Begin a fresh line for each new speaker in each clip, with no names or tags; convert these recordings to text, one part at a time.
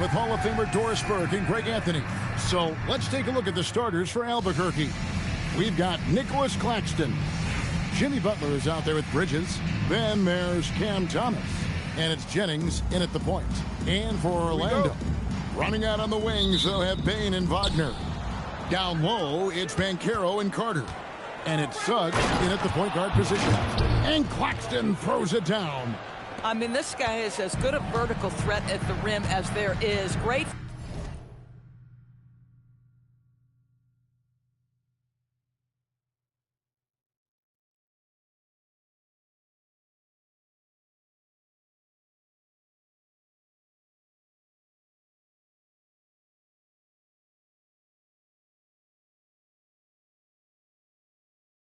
with Hall of Famer Doris Burke and Greg Anthony. So let's take a look at the starters for Albuquerque. We've got Nicholas Claxton. Jimmy Butler is out there with Bridges. Van Meer's Cam Thomas. And it's Jennings in at the point. And for Orlando, running out on the wings, they'll have Bain and Wagner. Down low, it's Banchero and Carter. And it's Suggs in at the point guard position. And Claxton throws it down.
I mean, this guy is as good a vertical threat at the rim as there is. Great.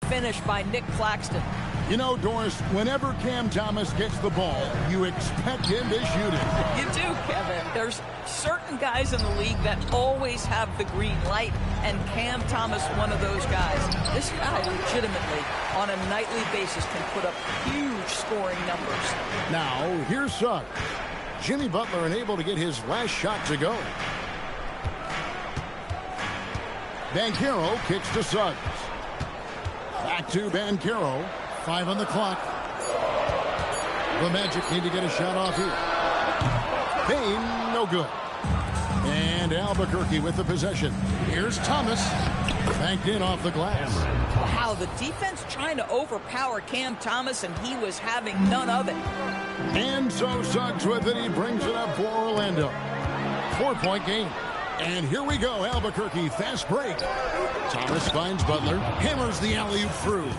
Finish by Nick Claxton.
You know, Doris, whenever Cam Thomas gets the ball, you expect him to shoot it.
You do, Kevin. There's certain guys in the league that always have the green light, and Cam Thomas, one of those guys. This guy legitimately, on a nightly basis, can put up huge scoring numbers.
Now, here's Suggs. Jimmy Butler unable to get his last shot to go. Banchero kicks to Suggs. Back to Banchero. 5 on the clock. The Magic need to get a shot off here. Bain, no good. And Albuquerque with the possession. Here's Thomas. Banked in off the glass.
Wow, the defense trying to overpower Cam Thomas, and he was having none of it.
And so Suggs with it. He brings it up for Orlando. 4-point game. And here we go, Albuquerque. Fast break. Thomas finds Butler. Hammers the alley-oop through.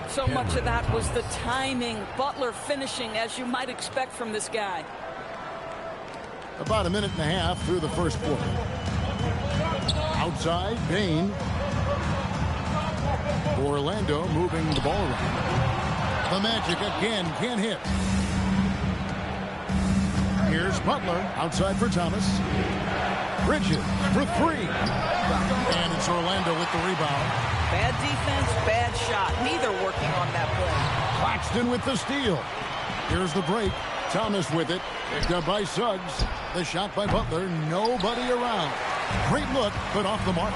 So much of that was the timing. Butler finishing as you might expect from this guy.
About a minute and a half through the first quarter. Outside, Bain. Orlando moving the ball around. The Magic again can't hit. Here's Butler outside for Thomas. Bridges for 3. And it's Orlando with the rebound.
Bad defense, bad shot. Neither working on that play.
Claxton with the steal. Here's the break. Thomas with it. Picked up by Suggs. The shot by Butler. Nobody around. Great look, but off the mark.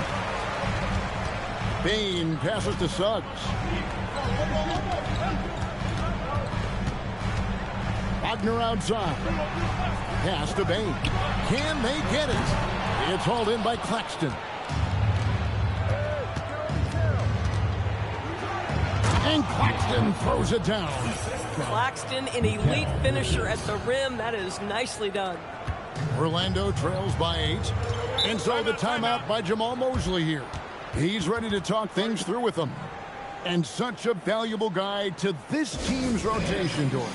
Bain passes to Suggs. Wagner outside. Pass to Bain. Can they get it? It's hauled in by Claxton. And Claxton throws it down.
Claxton, an elite finisher at the rim. That is nicely done.
Orlando trails by 8. And so the timeout by Jamal Mosley here. He's ready to talk things through with them. And such a valuable guy to this team's rotation, Doris.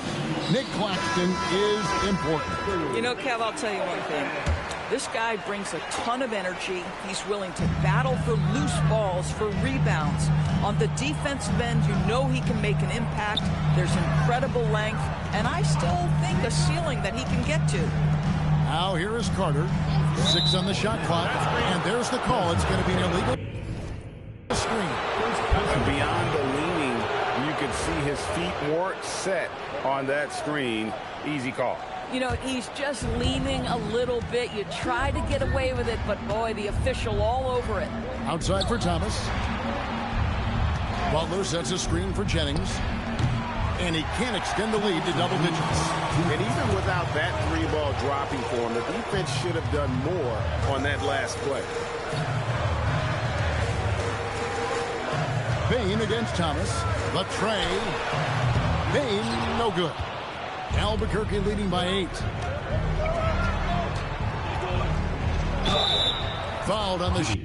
Nick Claxton is important.
You know, Kev, I'll tell you one thing. This guy brings a ton of energy. He's willing to battle for loose balls, for rebounds. On the defensive end, you know he can make an impact. There's incredible length, and I still think a ceiling that he can get to.
Now here is Carter. 6 on the shot clock, and there's the call. It's going to be an illegal screen.
Beyond the leaning, you could see his feet weren't set on that screen. Easy call.
You know, he's just leaning a little bit. You try to get away with it, but boy, the official all over it.
Outside for Thomas. Butler sets a screen for Jennings. And he can't extend the lead to double digits.
And even without that 3-ball dropping for him, the defense should have done more on that last play.
Bain against Thomas. The tray. Bain, no good. Albuquerque leading by 8. Fouled on the shot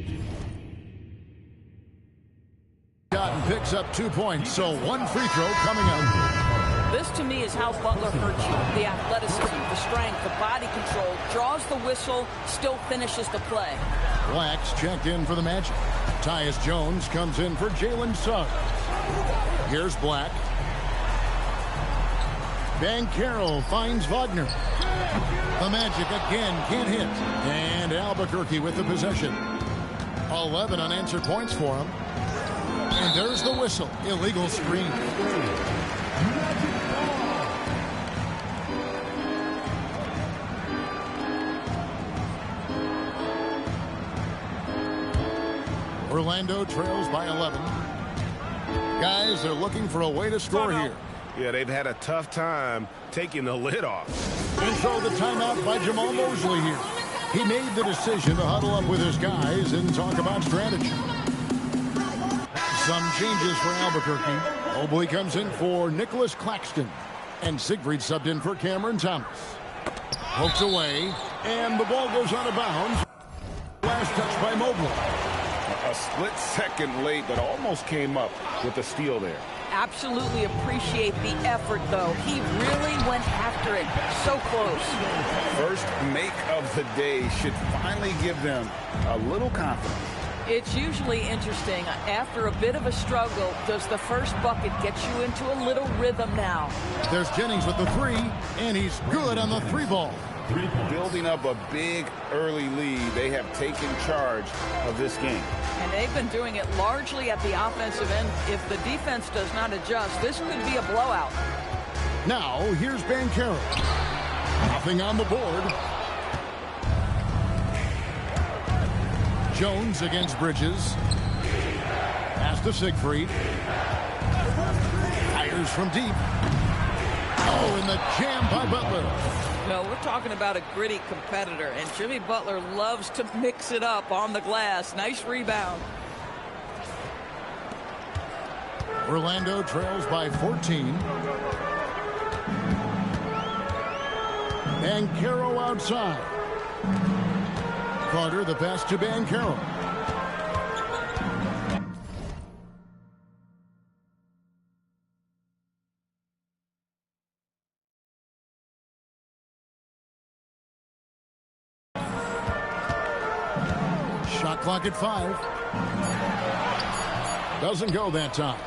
and picks up 2 points. So 1 free throw coming up.
This to me is how Butler hurts you. The athleticism, the strength, the body control, draws the whistle, still finishes the play.
Black's checked in for the Magic. Tyus Jones comes in for Jalen Suggs. Here's Black. Banchero finds Wagner. The Magic again can't hit. And Albuquerque with the possession. 11 unanswered points for him. And there's the whistle. Illegal screen. Orlando trails by 11. Guys, they're looking for a way to score here.
Yeah, they've had a tough time taking the lid off.
And so the timeout by Jamal Mosley here. He made the decision to huddle up with his guys and talk about strategy. Some changes for Albuquerque. Mobley comes in for Nicholas Claxton. And Siegfried subbed in for Cameron Thomas. Pokes away, and the ball goes out of bounds. Last touch by Mobley.
A split second late, but almost came up with the steal there.
Absolutely appreciate the effort, though. He really went after it. So close.
First make of the day should finally give them a little confidence.
It's usually interesting. After a bit of a struggle, does the first bucket get you into a little rhythm now?
There's Jennings with the three, and he's good on the three ball.
Building up a big early lead, they have taken charge of this game.
And they've been doing it largely at the offensive end. If the defense does not adjust, this could be a blowout.
Now, here's Banchero. Nothing on the board. Jones against Bridges. Pass to Siegfried. Fires from deep. Oh, and the jam by Butler.
No, we're talking about a gritty competitor, and Jimmy Butler loves to mix it up on the glass. Nice rebound.
Orlando trails by 14. Banchero outside. Carter, the pass to Banchero. Shot clock at 5. Doesn't go that time.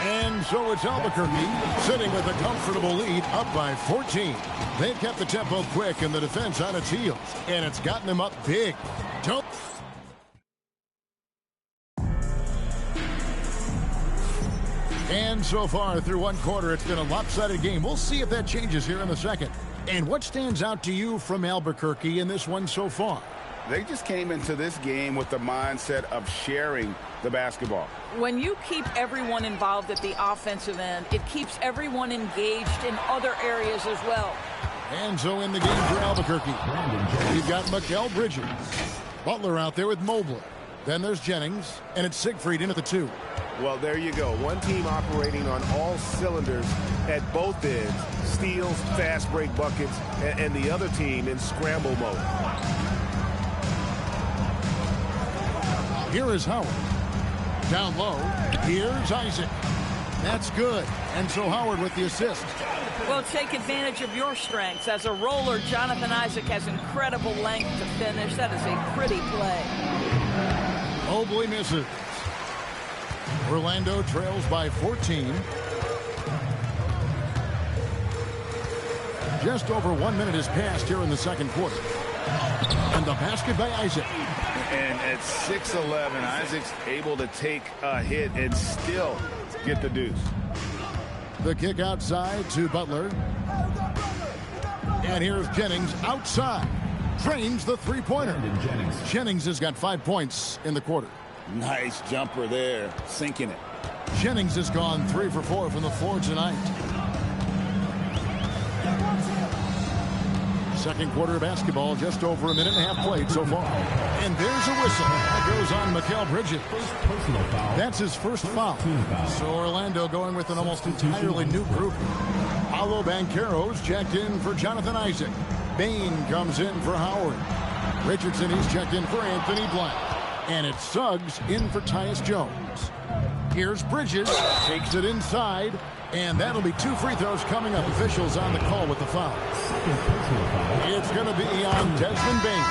And so it's Albuquerque sitting with a comfortable lead, up by 14. They've kept the tempo quick and the defense on its heels, and it's gotten them up big. Don't. And so far through one quarter, it's been a lopsided game. We'll see if that changes here in the second. And what stands out to you from Albuquerque in this one so far?
They just came into this game with the mindset of sharing the basketball.
When you keep everyone involved at the offensive end, it keeps everyone engaged in other areas as well.
And so in the game for Albuquerque, you've got Mikal Bridges. Butler out there with Mobley. Then there's Jennings, and it's Siegfried in at the 2.
Well, there you go. One team operating on all cylinders at both ends. Steals, fast break buckets, and the other team in scramble mode.
Here is Howard. Down low. Here's Isaac. That's good. And so Howard with the assist.
Well, take advantage of your strengths. As a roller, Jonathan Isaac has incredible length to finish. That is a pretty play.
Mobley misses. Orlando trails by 14. Just over 1 minute has passed here in the second quarter. And the basket by Isaac.
And at 6'11", Isaac's able to take a hit and still get the deuce.
The kick outside to Butler. And here's Jennings outside. Drains the three-pointer. Jennings has got 5 points in the quarter.
Nice jumper there, sinking it.
Jennings has gone 3 for 4 from the floor tonight. Second quarter of basketball, just over a minute and a half played so far. And there's a whistle. That goes on Mikal Bridges. That's his first foul. So Orlando going with an almost entirely new group. Paolo Banchero's checked in for Jonathan Isaac. Bain comes in for Howard. Richardson, he's checked in for Anthony Black. And it's Suggs in for Tyus Jones. Here's Bridges, takes it inside, and that'll be 2 free throws coming up. Officials on the call with the foul. It's going to be on Desmond Bain.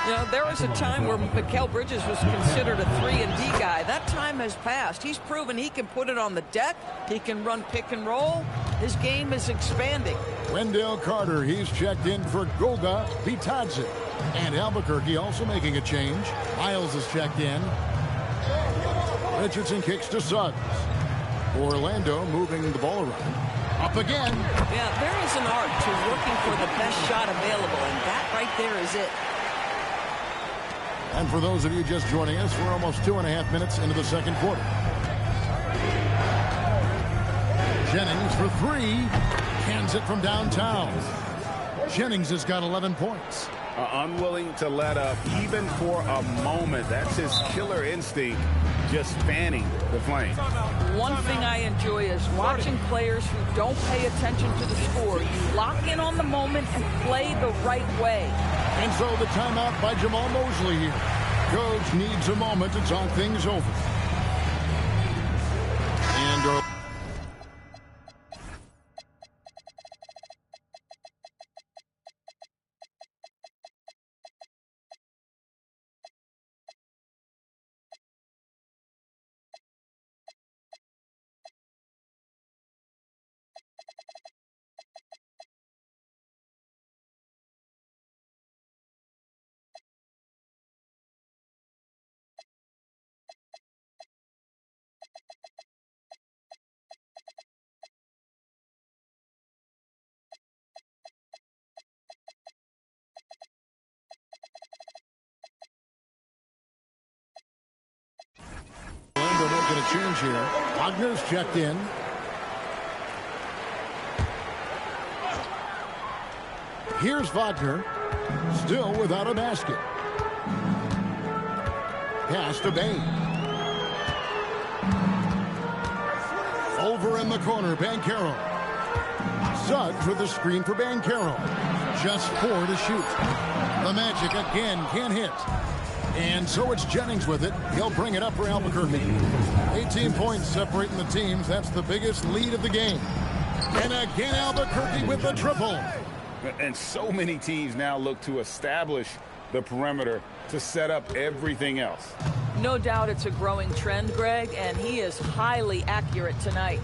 You know, there was a time where Mikal Bridges was considered a 3-and-D guy. That time has passed. He's proven he can put it on the deck. He can run pick and roll. His game is expanding.
Wendell Carter, he's checked in for Goga Bitadze. And Albuquerque also making a change. Miles is checked in. Richardson kicks to Suggs. Orlando moving the ball around. Up again.
Yeah, there is an art to looking for the best shot available, and that right there is it.
And for those of you just joining us, we're almost 2.5 minutes into the second quarter. Jennings for three. Cans it from downtown. Jennings has got 11 points.
Unwilling to let up even for a moment. That's his killer instinct, just fanning the flame.
One thing I enjoy is watching players who don't pay attention to the score. You lock in on the moment and play the right way.
And so the timeout by Jamal Mosley here. Coach needs a moment to talk things over. And making a change here. Wagner's checked in. Here's Wagner, still without a basket. Pass to Bain. Over in the corner, Banchero. Suggs with the screen for Banchero. Just 4 to shoot. The Magic again can't hit. And so it's Jennings with it. He'll bring it up for Albuquerque. 18 points separating the teams. That's the biggest lead of the game. And again, Albuquerque with the triple.
And so many teams now look to establish the perimeter to set up everything else.
No doubt it's a growing trend, Greg, and he is highly accurate tonight.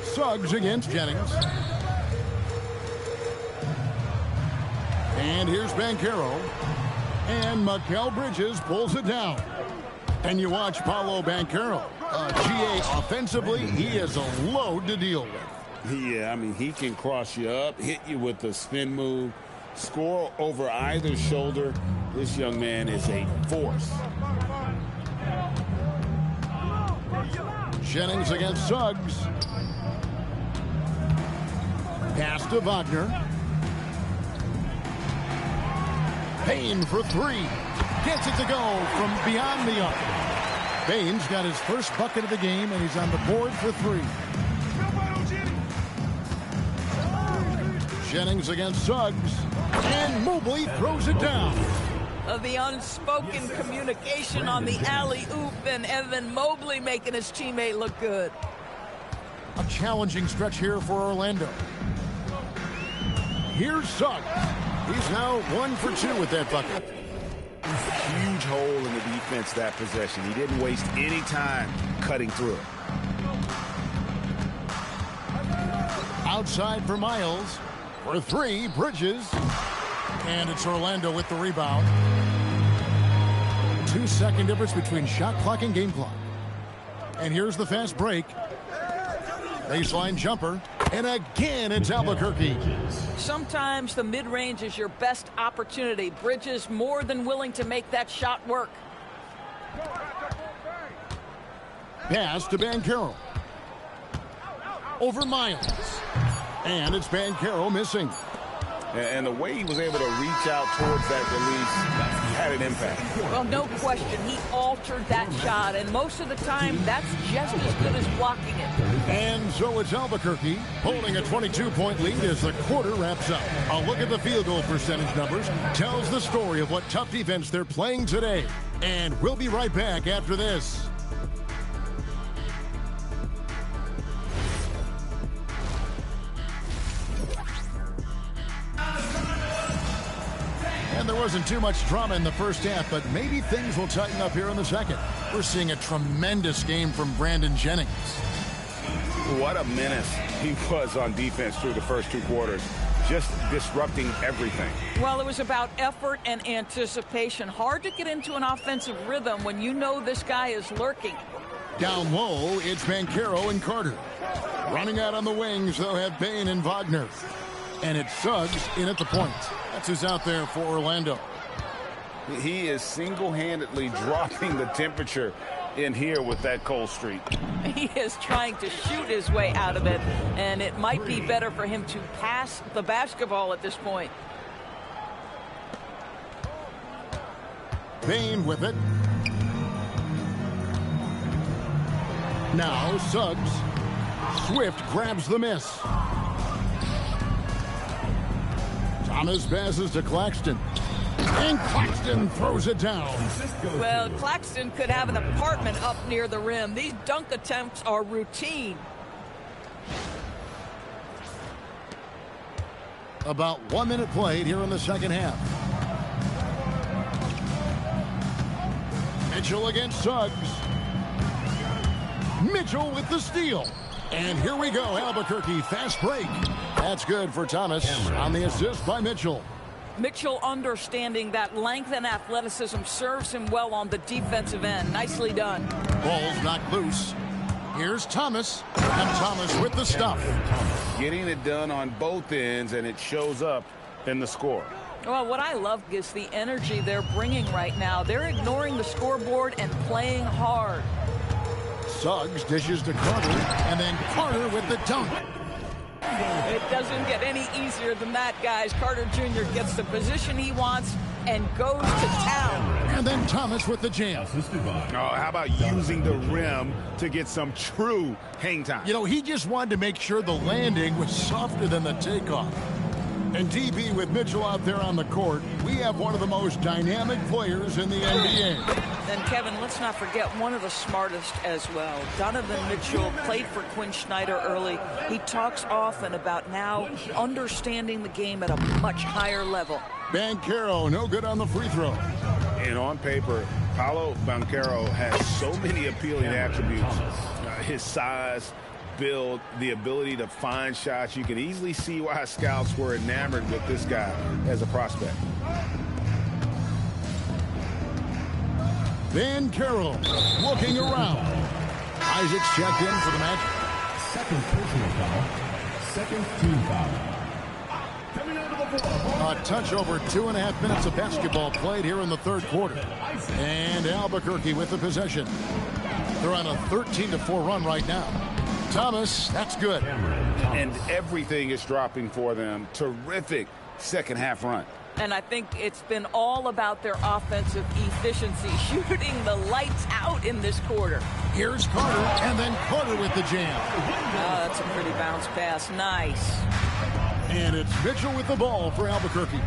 Suggs against Jennings. And here's Banchero. And Mikal Bridges pulls it down. And you watch Paolo Banchero. GA offensively, he is a load to deal with.
Yeah, I mean, he can cross you up, hit you with the spin move, score over either shoulder. This young man is a force.
Jennings against Suggs. Pass to Wagner. Payne for three. Gets it to go from beyond the arc. Payne's got his first bucket of the game, and he's on the board for three. Jennings against Suggs. And Mobley throws it down.
The unspoken communication on the alley-oop, and Evan Mobley making his teammate look good.
A challenging stretch here for Orlando. Here's Suggs. He's now 1 for 2 with that bucket.
Huge hole in the defense that possession. He didn't waste any time cutting through it.
Outside for Miles. For three, Bridges. And it's Orlando with the rebound. 2-second difference between shot clock and game clock. And here's the fast break. Baseline jumper. And again, it's Albuquerque.
Sometimes the mid-range is your best opportunity. Bridges more than willing to make that shot work.
Pass to Banchero. Over Miles. And it's Banchero missing.
And the way he was able to reach out towards that release had an impact.
Well, no question. He altered that shot, and most of the time, that's just as good as blocking it.
And so it's Albuquerque holding a 22-point lead as the quarter wraps up. A look at the field goal percentage numbers tells the story of what tough defense they're playing today. And we'll be right back after this. And there wasn't too much drama in the first half, but maybe things will tighten up here in the second. We're seeing a tremendous game from Brandon Jennings.
What a menace he was on defense through the first 2 quarters, just disrupting everything.
Well, it was about effort and anticipation. Hard to get into an offensive rhythm when you know this guy is lurking.
Down low, it's Banchero and Carter. Running out on the wings, they'll have Bain and Wagner. And it's Suggs in at the point. That's who's out there for Orlando.
He is single-handedly dropping the temperature in here with that cold streak.
He is trying to shoot his way out of it, and it might be better for him to pass the basketball at this point.
Bain with it. Now Suggs. Swift grabs the miss. Thomas passes to Claxton. And Claxton throws it down.
Well, Claxton could have an apartment up near the rim. These dunk attempts are routine.
About 1 minute played here in the second half. Mitchell against Suggs. Mitchell with the steal. And here we go, Albuquerque, fast break. That's good for Thomas on the assist by Mitchell.
Mitchell understanding that length and athleticism serves him well on the defensive end. Nicely done.
Ball's knocked loose. Here's Thomas. And Thomas with the stuff.
Getting it done on both ends, and it shows up in the score.
Well, what I love is the energy they're bringing right now. They're ignoring the scoreboard and playing hard.
Suggs dishes to Carter, and then Carter with the dunk.
It doesn't get any easier than that, guys. Carter Jr. gets the position he wants and goes to town.
And then Thomas with the jam.
Oh, how about using the rim to get some true hang time?
You know, he just wanted to make sure the landing was softer than the takeoff. And DB with Mitchell out there on the court, we have one of the most dynamic players in the NBA.
And Kevin, let's not forget one of the smartest as well. Donovan Mitchell played for Quinn Snyder early. He talks often about now understanding the game at a much higher level.
Banchero, no good on the free throw.
And on paper, Paolo Banchero has so many appealing attributes. His size, build, the ability to find shots. You can easily see why scouts were enamored with this guy as a prospect.
Banchero looking around. Isaac's checked in for the match.
Second personal foul. Second team foul. Coming out of the floor.
A touch over 2.5 minutes of basketball played here in the third quarter. And Albuquerque with the possession. They're on a 13-4 run right now. Thomas, that's good.
And everything is dropping for them. Terrific second half run.
And I think it's been all about their offensive efficiency, shooting the lights out in this quarter.
Here's Carter, and then Carter with the jam.
Oh, that's a pretty bounce pass. Nice.
And it's Mitchell with the ball for Albuquerque.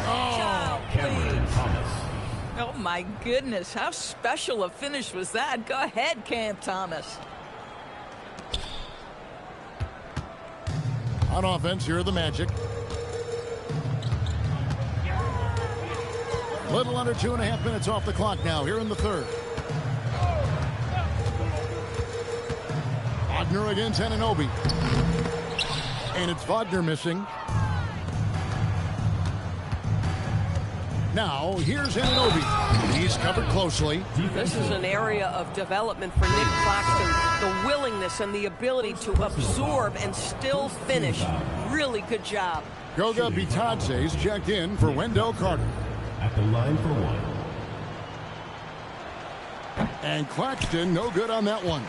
Oh, please. Oh, my goodness. How special a finish was that? Go ahead, Cam Thomas.
On offense, here are the Magic. Little under 2.5 minutes off the clock now, here in the third. Wagner against Anunoby. And it's Wagner missing. Now, here's Anunoby. He's covered closely.
This is an area of development for Nick Claxton. The willingness and the ability to absorb and still finish. Really good job.
Goga Bitadze's checked in for Wendell Carter.
At the line for one.
And Claxton, no good on that one.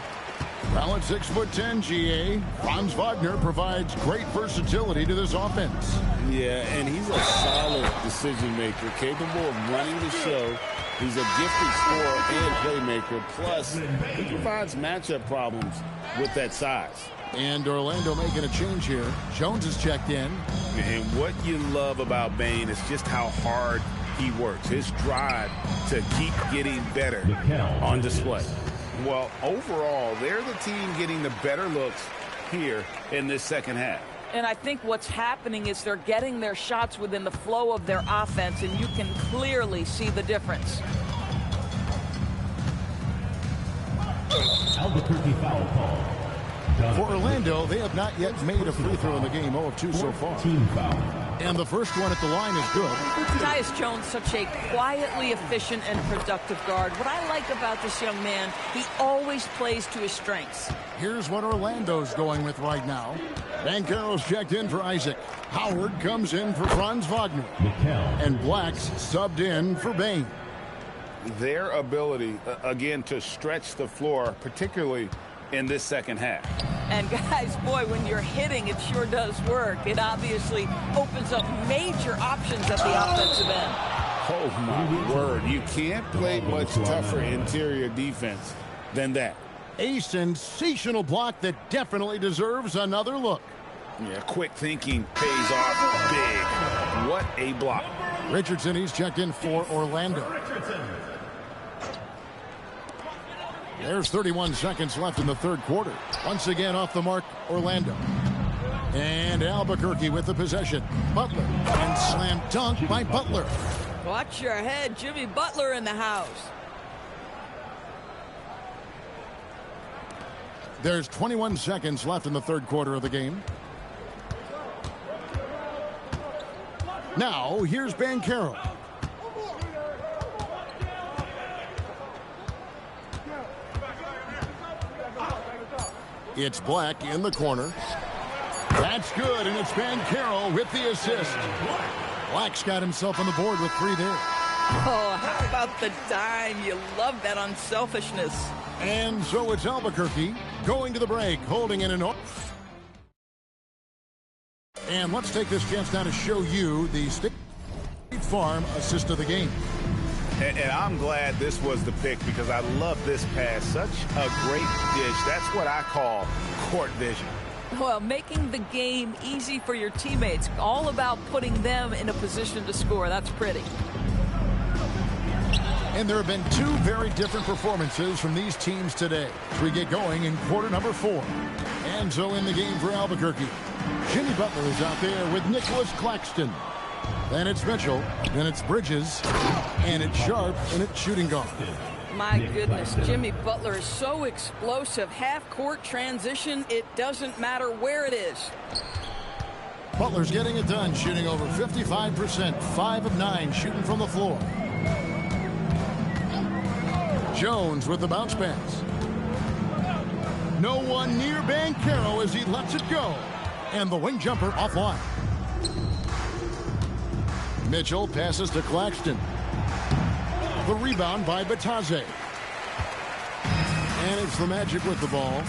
Well, at 6'10", GA, Franz Wagner provides great versatility to this offense.
Yeah, and he's a solid decision maker, capable of running the show. He's a gifted scorer and playmaker. Plus, he provides matchup problems with that size.
And Orlando making a change here. Jones is checked in.
And what you love about Bain is just how hard he works. His drive to keep getting better on display. Well, overall, they're the team getting the better looks here in this second half.
And I think what's happening is they're getting their shots within the flow of their offense, and you can clearly see the difference.
Albuquerque foul call.
For Orlando, they have not yet made a free throw in the game. 0 of 2 so far.
Team foul.
And the first one at the line is good.
Tyus Jones, such a quietly efficient and productive guard. What I like about this young man, he always plays to his strengths.
Here's what Orlando's going with right now. Banchero's checked in for Isaac. Howard comes in for Franz Wagner. And Black's subbed in for Bain.
Their ability, again, to stretch the floor, particularly in this second half.
And guys, boy, when you're hitting, it sure does work. It obviously opens up major options at the offensive end.
Oh, my word. You can't play much tougher interior defense than that.
A sensational block that definitely deserves another look.
Yeah, quick thinking pays off big. What a block.
Richardson, he's checked in for Orlando. There's 31 seconds left in the third quarter. Once again off the mark, Orlando. And Albuquerque with the possession. Butler, and slam dunk by Butler.
Watch your head, Jimmy Butler in the house.
There's 21 seconds left in the third quarter of the game. Now, here's Banchero. It's Black in the corner. That's good, and it's Banchero with the assist. Black's got himself on the board with 3 there.
Oh, how about the dime? You love that unselfishness.
And so it's Albuquerque going to the break, holding in an... And let's take this chance now to show you the State Farm assist of the game.
And I'm glad this was the pick because I love this pass. Such a great dish. That's what I call court vision.
Well, making the game easy for your teammates. All about putting them in a position to score. That's pretty.
And there have been 2 very different performances from these teams today as we get going in quarter number 4. And so in the game for Albuquerque, Jimmy Butler is out there with Nicholas Claxton. Then it's Mitchell, then it's Bridges, and it's Sharp, and it's shooting guard.
My goodness, Jimmy Butler is so explosive. Half-court transition, it doesn't matter where it is.
Butler's getting it done, shooting over 55%, 5 of 9 shooting from the floor. Jones with the bounce pass. No one near Banchero as he lets it go. And the wing jumper offline. Mitchell passes to Claxton. The rebound by Batadze. And it's the Magic with the ball.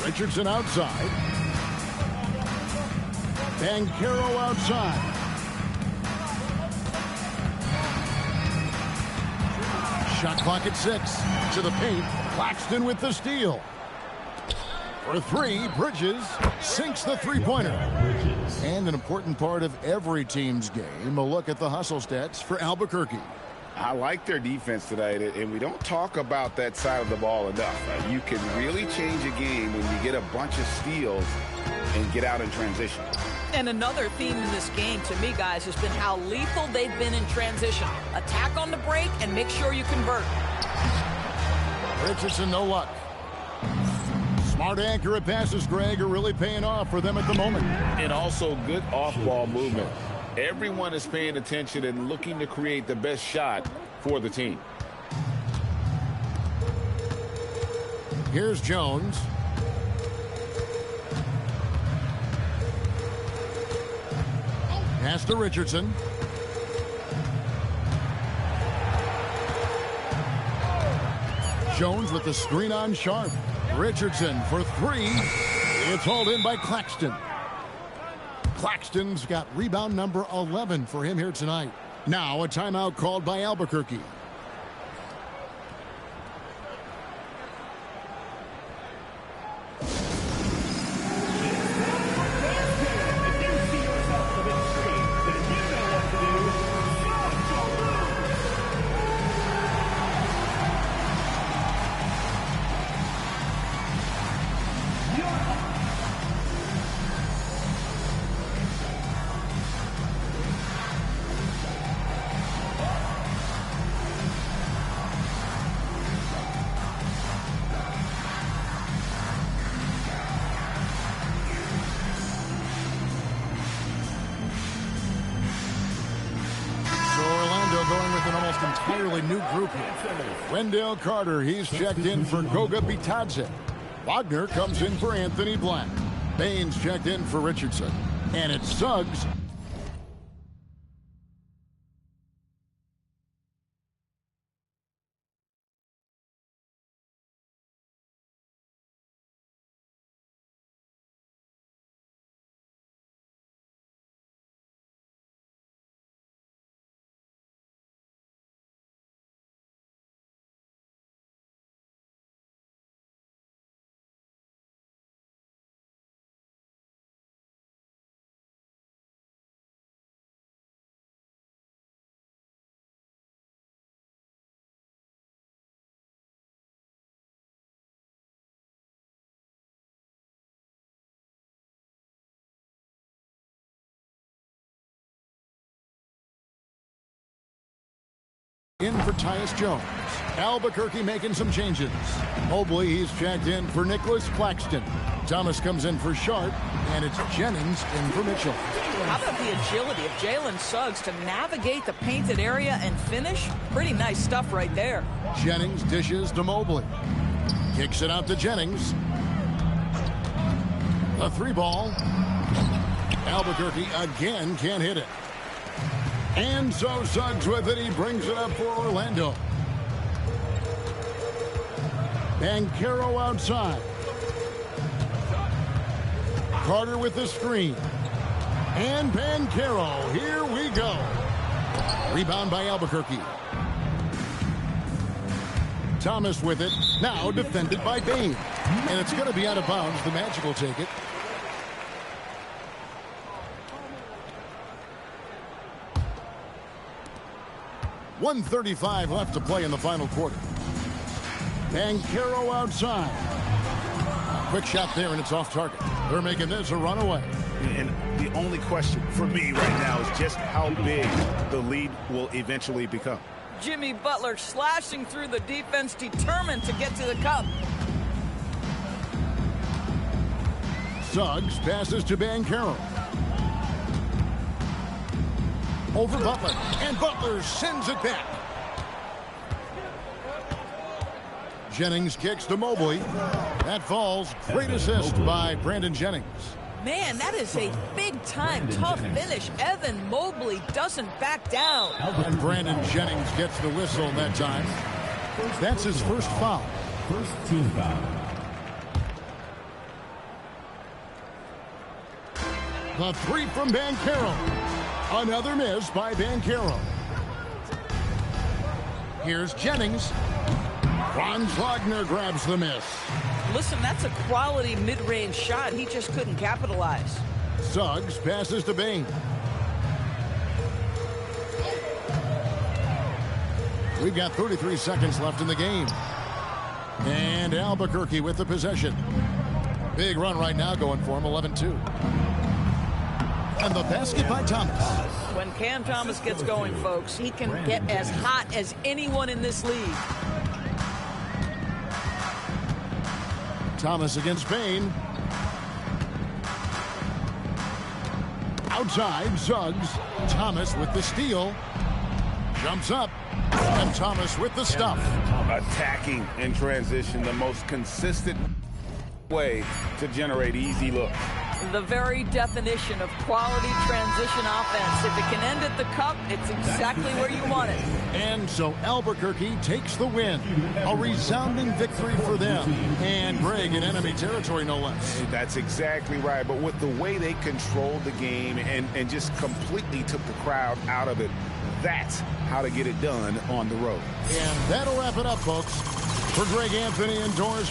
Richardson outside. Banchero outside. Shot clock at 6. To the paint. Claxton with the steal. For 3, Bridges sinks the three-pointer. And an important part of every team's game, a look at the hustle stats for Albuquerque.
I like their defense tonight, and we don't talk about that side of the ball enough. You can really change a game when you get a bunch of steals and get out in transition.
And another theme in this game, to me, guys, has been how lethal they've been in transition. Attack on the break and make sure you convert.
Richardson, no luck. Smart accurate passes, Greg, are really paying off for them at the moment.
And also good off-ball movement. Everyone is paying attention and looking to create the best shot for the team.
Here's Jones. Pass to Richardson. Jones with the screen on Sharp. Richardson for 3. It's hauled in by Claxton. Claxton's got rebound number 11 for him here tonight. Now a timeout called by Albuquerque. entirely new group here. Wendell Carter, he's checked in for Goga Bitadze. Wagner comes in for Anthony Black. Baines checked in for Richardson. And it's Suggs. In for Tyus Jones. Albuquerque making some changes. Mobley, he's checked in for Nicholas Claxton. Thomas comes in for Sharp, and it's Jennings in for Mitchell.
How about the agility of Jalen Suggs to navigate the painted area and finish? Pretty nice stuff right there.
Jennings dishes to Mobley. Kicks it out to Jennings. A 3-ball. Albuquerque again can't hit it. And so Suggs with it. He brings it up for Orlando. Banchero outside. Carter with the screen. And Banchero. Here we go. Rebound by Albuquerque. Thomas with it. Now defended by Bain. And it's going to be out of bounds. The Magic will take it. .135 left to play in the final quarter. Banchero outside. Quick shot there, and it's off target. They're making this a runaway.
And the only question for me right now is just how big the lead will eventually become.
Jimmy Butler slashing through the defense, determined to get to the cup.
Suggs passes to Banchero. Over Butler, and Butler sends it back. Jennings kicks to Mobley. That falls. Great assist by Brandon Jennings.
Man, that is a big-time tough finish. Evan Mobley doesn't back down.
And Brandon Jennings gets the whistle that time. That's his first foul.
First team foul.
The 3 from Banchero. Another miss by Banchero. Here's Jennings. Franz Wagner grabs the miss.
Listen, that's a quality mid-range shot. He just couldn't capitalize.
Suggs passes to Bain. We've got 33 seconds left in the game. And Albuquerque with the possession. Big run right now going for him, 11-2. And the basket by Thomas.
When Cam Thomas gets going, folks, he can get as hot as anyone in this league.
Thomas against Bain. Outside, Suggs. Thomas with the steal. Jumps up. And Thomas with the stuff.
Attacking in transition, the most consistent way to generate easy looks.
The very definition of quality transition offense. If it can end at the cup, it's exactly where you want it.
And so Albuquerque takes the win. A resounding victory for them. And Greg in enemy territory, no less.
That's exactly right. But with the way they controlled the game and just completely took the crowd out of it, that's how to get it done on the road.
And that'll wrap it up, folks. For Greg Anthony and Doris